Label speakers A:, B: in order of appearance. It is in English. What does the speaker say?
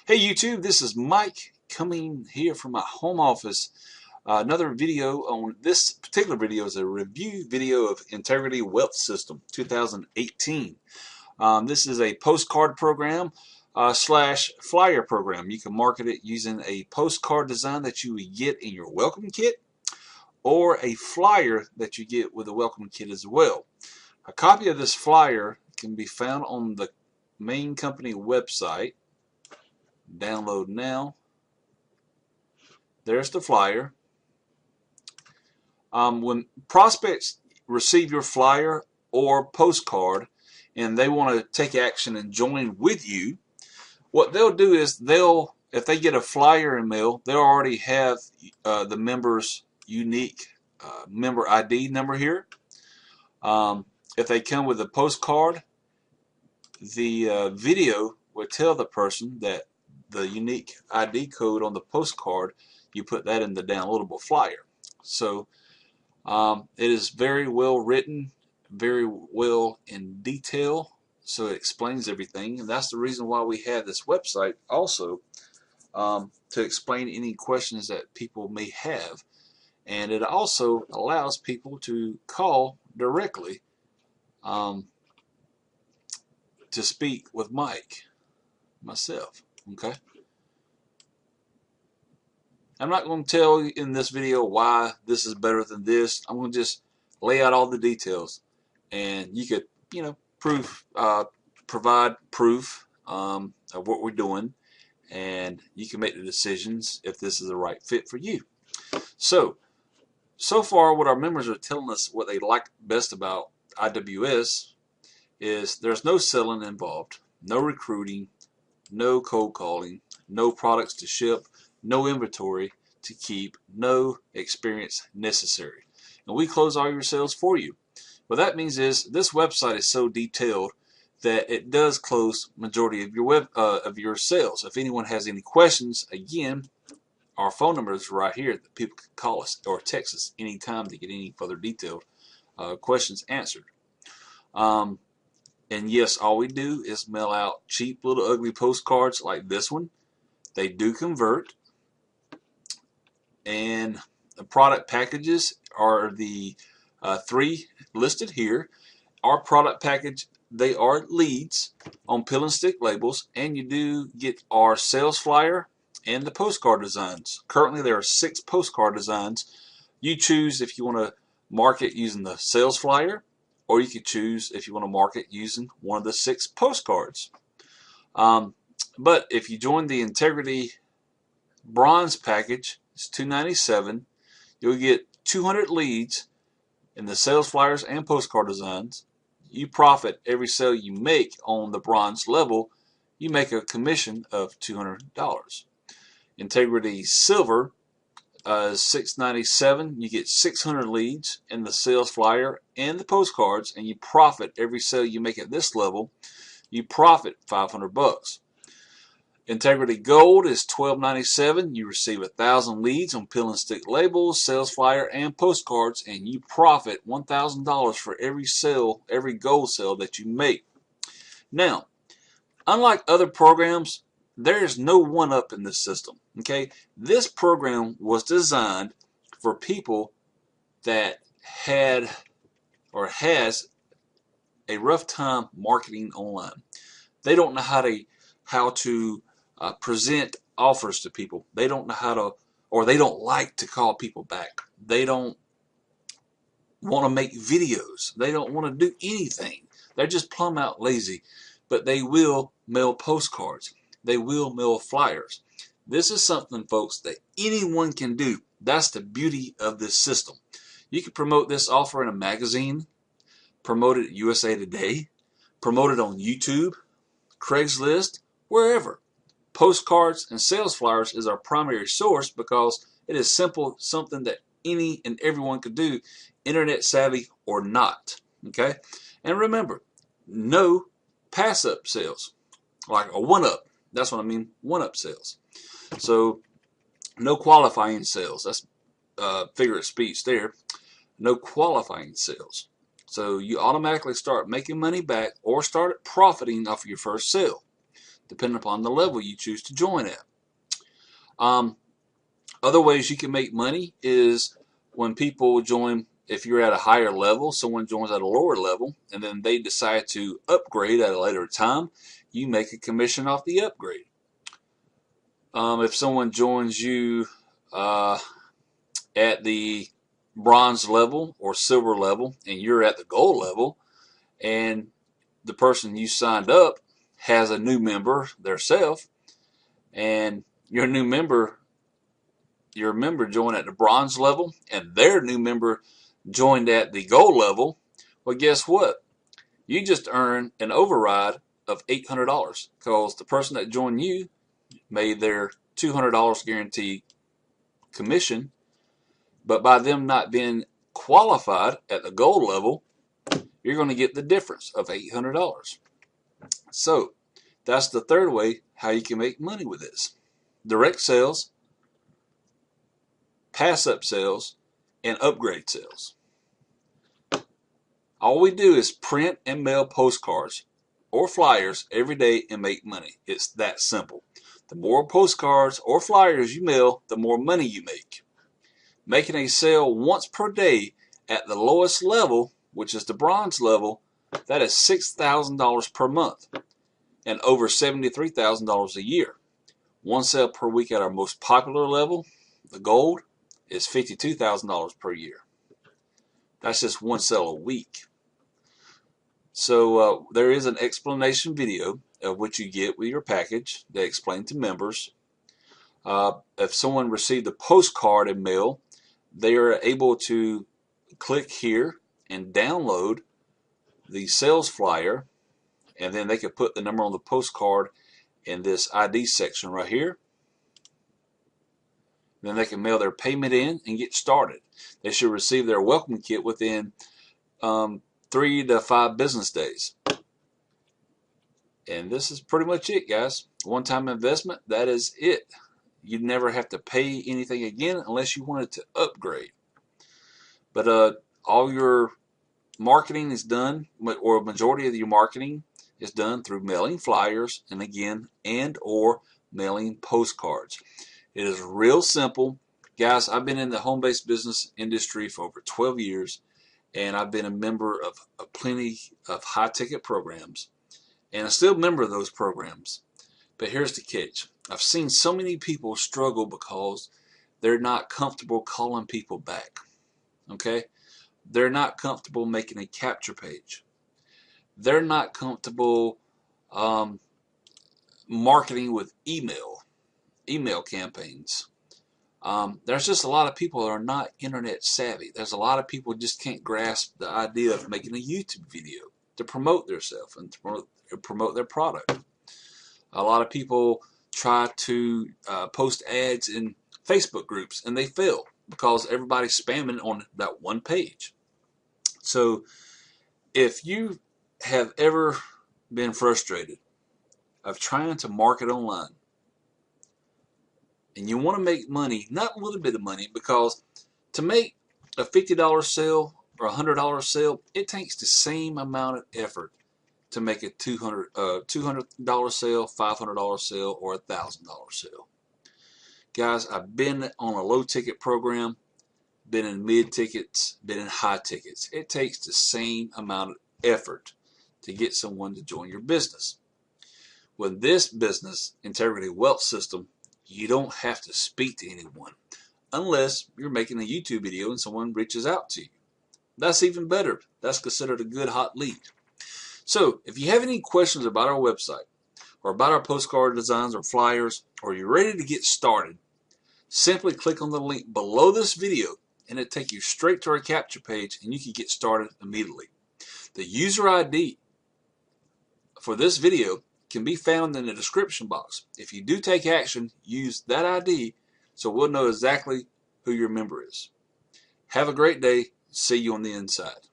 A: Hey YouTube, this is Mike coming here from my home office. Another video on this particular video is a review video of Integrity Wealth System 2018. This is a postcard program slash flyer program. You can market it using a postcard design that you would get in your welcome kit or a flyer that you get with a welcome kit as well. A copy of this flyer can be found on the main company website. Download now. There's the flyer. When prospects receive your flyer or postcard and they want to take action and join with you, what they'll do is if they get a flyer in mail, they'll already have the member's unique member ID number here. If they come with a postcard, the video will tell the person that the unique ID code on the postcard, you put that in the downloadable flyer. So it is very well written, very well in detail, so it explains everything, and that's the reason why we have this website also, to explain any questions that people may have. And it also allows people to call directly to speak with myself. Okay. I'm not going to tell you in this video why this is better than this. I'm going to just lay out all the details, and you could, provide proof of what we're doing, and you can make the decisions if this is the right fit for you. So far, what our members are telling us what they like best about IWS is there's no selling involved, no recruiting, no cold calling, no products to ship, no inventory to keep, no experience necessary. And we close all your sales for you. What that means is this website is so detailed that it does close majority of your sales. If anyone has any questions, again, our phone number is right here that people can call us or text us anytime to get any further detailed questions answered. And yes, all we do is mail out cheap little ugly postcards like this one. They do convert. And the product packages are the three listed here. Our product package, they are leads on pill and stick labels, and you do get our sales flyer and the postcard designs. Currently there are 6 postcard designs. You choose if you want to market using the sales flyer, or you could choose if you want to market using one of the 6 postcards. But if you join the Integrity Bronze package, it's $297. You'll get 200 leads in the sales flyers and postcard designs. You profit every sale you make on the bronze level. You make a commission of $200. Integrity Silver is $697. You get 600 leads in the sales flyer and the postcards, and you profit every sale you make at this level. You profit $500. Integrity Gold is $1297. You receive 1,000 leads on pill and stick labels, sales flyer, and postcards, and you profit $1,000 for every sale, every gold sale that you make. Now, unlike other programs, there is no one-up in this system. Okay, this program was designed for people that had or has a rough time marketing online. They don't know how to present offers to people. They don't know how to, or they don't like to call people back. They don't want to make videos. They don't want to do anything. They're just plumb out lazy. But they will mail postcards. They will mail flyers. This is something, folks, that anyone can do. That's the beauty of this system. You can promote this offer in a magazine, promote it at USA Today, promote it on YouTube, Craigslist, wherever. Postcards and sales flyers is our primary source because it is simple, something that any and everyone could do, internet savvy or not. Okay? And remember, no pass-up sales, like a one-up. That's what I mean, one-up sales. So, no qualifying sales. That's figure of speech there. No qualifying sales. So you automatically start making money back or start profiting off of your first sale. depending upon the level you choose to join at. Other ways you can make money is when people join. If you're at a higher level, someone joins at a lower level, and then they decide to upgrade at a later time, you make a commission off the upgrade. If someone joins you at the bronze level or silver level, and you're at the gold level, and the person you signed up has a new member theirself, and your member joined at the bronze level, and their new member joined at the gold level, well, guess what? You just earned an override of $800 because the person that joined you made their $200 guaranteed commission, but by them not being qualified at the gold level, you're going to get the difference of $800. So that's the third way how you can make money with this. Direct sales, pass-up sales, and upgrade sales. All we do is print and mail postcards or flyers every day and make money. It's that simple. The more postcards or flyers you mail, the more money you make. Making a sale once per day at the lowest level, which is the bronze level, that is $6,000 per month and over $73,000 a year. One sale per week at our most popular level, the gold, is $52,000 per year. That's just one sale a week. So there is an explanation video of what you get with your package. They explain to members. If someone received a postcard in mail, they are able to click here and download the sales flyer, and then they can put the number on the postcard in this ID section right here. Then they can mail their payment in and get started. They should receive their welcome kit within 3 to 5 business days. And this is pretty much it, guys. One-time investment, that is it. You never have to pay anything again unless you wanted to upgrade. But all your marketing is done, or a majority of your marketing is done through mailing flyers and or mailing postcards. It is real simple. Guys, I've been in the home-based business industry for over 12 years, and I've been a member of plenty of high-ticket programs, and I'm still a member of those programs. But here's the catch. I've seen so many people struggle because they're not comfortable calling people back. Okay? They're not comfortable making a capture page. They're not comfortable marketing with email campaigns. There's just a lot of people that are not internet savvy. There's a lot of people who just can't grasp the idea of making a YouTube video to promote themselves and to promote their product. A lot of people try to post ads in Facebook groups, and they fail because everybody's spamming on that one page. So if you have ever been frustrated of trying to market online, and you want to make money, not a little bit of money, because to make a $50 sale or a $100 sale, it takes the same amount of effort to make a $200 sale, $500 sale, or a $1,000 sale. Guys, I've been on a low ticket program, been in mid tickets, been in high tickets. It takes the same amount of effort to get someone to join your business. With this business, Integrity Wealth System, you don't have to speak to anyone unless you're making a YouTube video and someone reaches out to you. That's even better. That's considered a good hot lead. So if you have any questions about our website or about our postcard designs or flyers, or you're ready to get started, simply click on the link below this video and it'll take you straight to our capture page and you can get started immediately. The user ID for this video can be found in the description box. If you do take action, use that ID so we'll know exactly who your member is. Have a great day. See you on the inside.